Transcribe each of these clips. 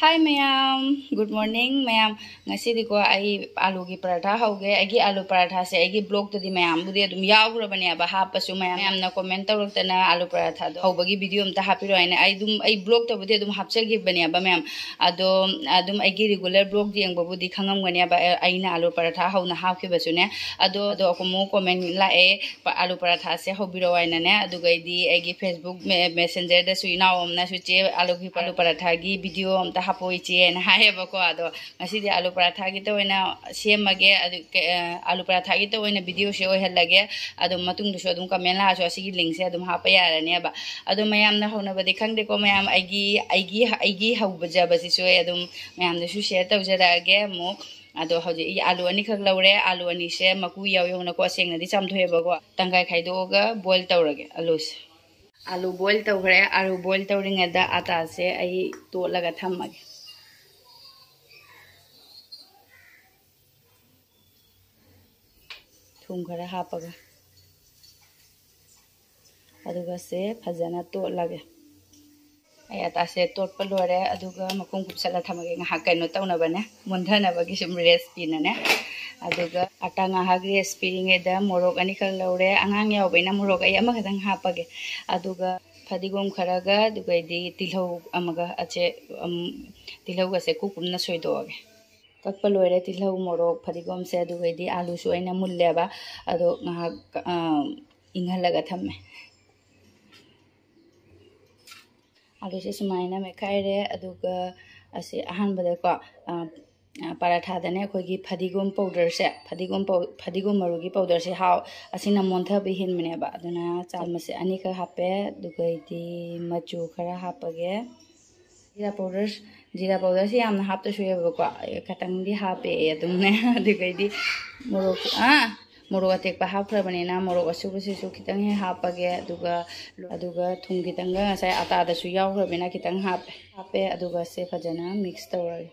Hi ma'am good morning ma'am ngasidiको ai आलू की पराठा होगे ai आलू पराठा से ai ब्लॉग तदी मैम बुदे दुम यावरबने बा हापसु मैम ना कमेंट तौरतना आलू पराठा दो होबगी वीडियो अमता हापिरो आइना ai ब्लॉग तबुदे दुम हापचगी बने बा मैम अदो अदुम ai रेगुलर ब्लॉग जेंगबबुदी खंगमगने बा aina आलू पराठा होना हापखिबसुने अदो अकोमो कमेंट लाए आलू पराठा से होबिरो आइना ने अदुगैदी ai फेसबुक मेसेंजर दसु इनाओमना सुचे आलू पराठा की वीडियो अमता हापो इचे ना हायबको अदो ngasiदी आलू पराठा की तो ओइना सेमगे आलू पराठा की तो ओइना वीडियो से ओहलगे अदो मतुंग दुसो अदुम कमेंट लासो असिगी लिंक से अदुम हापा यारने बा अदो मयाम ना होनबदि खंगदे को मयाम आइगी हौबजबसिसो अदुम मयाम दसु शेयर तौजरागे मो अदो हजे आलू अनि खक लौरे आलू अनि से मकु याव योना को सेंगनदि चामथोयबगो तंगाय खाइदोगा बॉईल तौरगे आलू बॉईल तौरे आलू बॉईल तौरिंगदा आटा से आई तोलगा थम्मगे थुम खरा हापगा अदुगा से फजना तोलगे आई आटा से तोटप लोरे अदुगा Makum कुपसला थमगे ngah kaino taunabane mundhanabagi sum recipe nane aduga ata ngah recipe ringeda morok ani khak laure angang yawbaina morok ai ama khadang hapage aduga fadigom kharaga dugaidi tilhau amaga ache tilhau ga se kukumna soidoge kakpa loire tilhau morok fadigom se dugaidi alu su aina mulleba ado ngah inghalaga thamme आलू से सुमाइना मेखाइरे अदुगा असे अहानबदा को पराठा दने अखोगी फदिगोम powder से फदिगोम मरुगी powder से हाव असिना Montha बिहिन मनेबा अदुना चामच से अनी का हापे दुगैदी मचू खरा हापगे जीरा पाउडर से यामना हापतो सुयेबको खतंगदी हापे अदुमने दुगैदी मोरोक मोरोक अतेकपा हापख्रबनेना मोरोक असुबसिसु खितंग हे हापगे अदुगा थुम खितंग ngасai आटादसु यावख्रबेना खितंग हापे अदुगा से फजना मिक्स तौरगे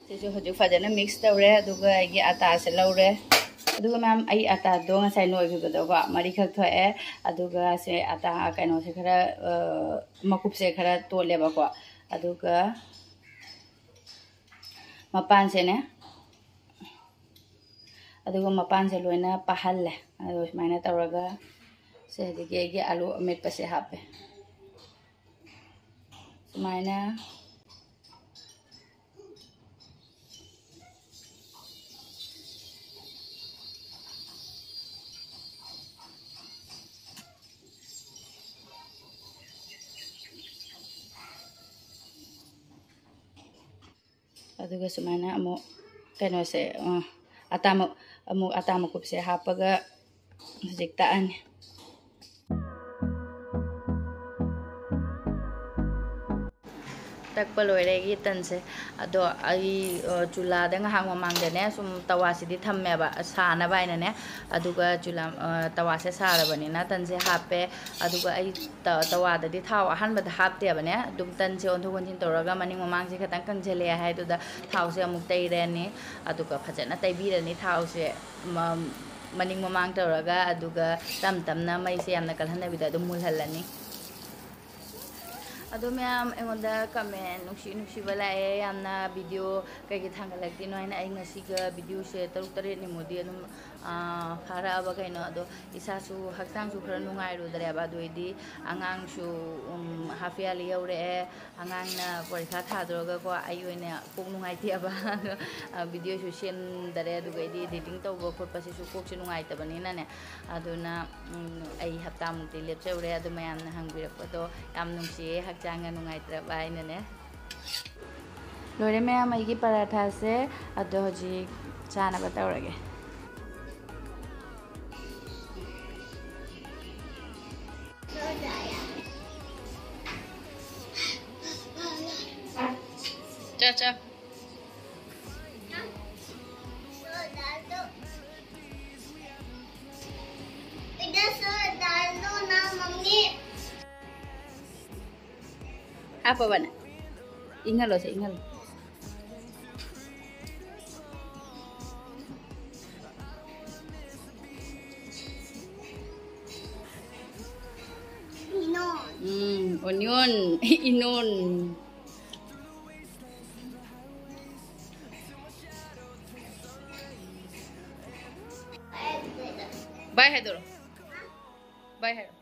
सेजो हजु फजना मिक्स तौरे अदुगा आइगे आटा से लौरे अदुगा मैम आई आटा दो ngасai नोइबिबदो को मरी खक थोए अदुगा से आटा कइनो से खरा मकुप से खरा तोलेबा को अदुगा मपान से ने अदुगा मपान से लोइना पहल्ले अदो सुमाइना तौरगा से दिगे आलू अमेट पसे हापे सुमाइना अदुगा सुमाइना अमो कइनो से आटा मकुप से हापगा हजिक ताअनी तकपा लोइरेगी तनसे अदो आई चूल्हादा ngahak mamangdane sum tawasidi thammeba saanaba ainane aduga chula tawase saarabanina tanse hape aduga ai tawadadi thau ahanbada haptebane dum tanse onthogonjin toraga maning mamangse khatang kangjele haiduda thause amuk tairani aduga phajana taibirani thause maning mamang toraga aduga tamna maise yamna kalhanabida dum mulhalani अदो ma'am एंगोंदा comment नुक्सी बलाए यामना video कई थांगलक्ति नोइना आई ngasiga video से तरुक तरेट निमोदी अदुम फाराबा कइनो अदो इसासु हक्तांगसु खरा नुंगाइरुदरेबा दोइदी आंगांगसु हाफियाली you're आंगांगना परीक्षा थादरगा को आई ओइना कोक नुंगाइतियाबा वीडियो सु सेमदरे दुगैदी एडिटिंग तौबो खोटपासिसु कोकसे नुंगाइतबनिना ने अदुना आई हप्तामुक्ति लेपचौरे अदु मयामना हंगबिरकपदो याम नुंसिए हक्चांगा नुंगाइत्रबा आइनने लोरे मैम आइगी पराठा से अदो हजी चानबा तौरगे चाचा apa bana ingat lo sih ingat Onion, inon. Bye, Hedoro. Bye, Hedoro.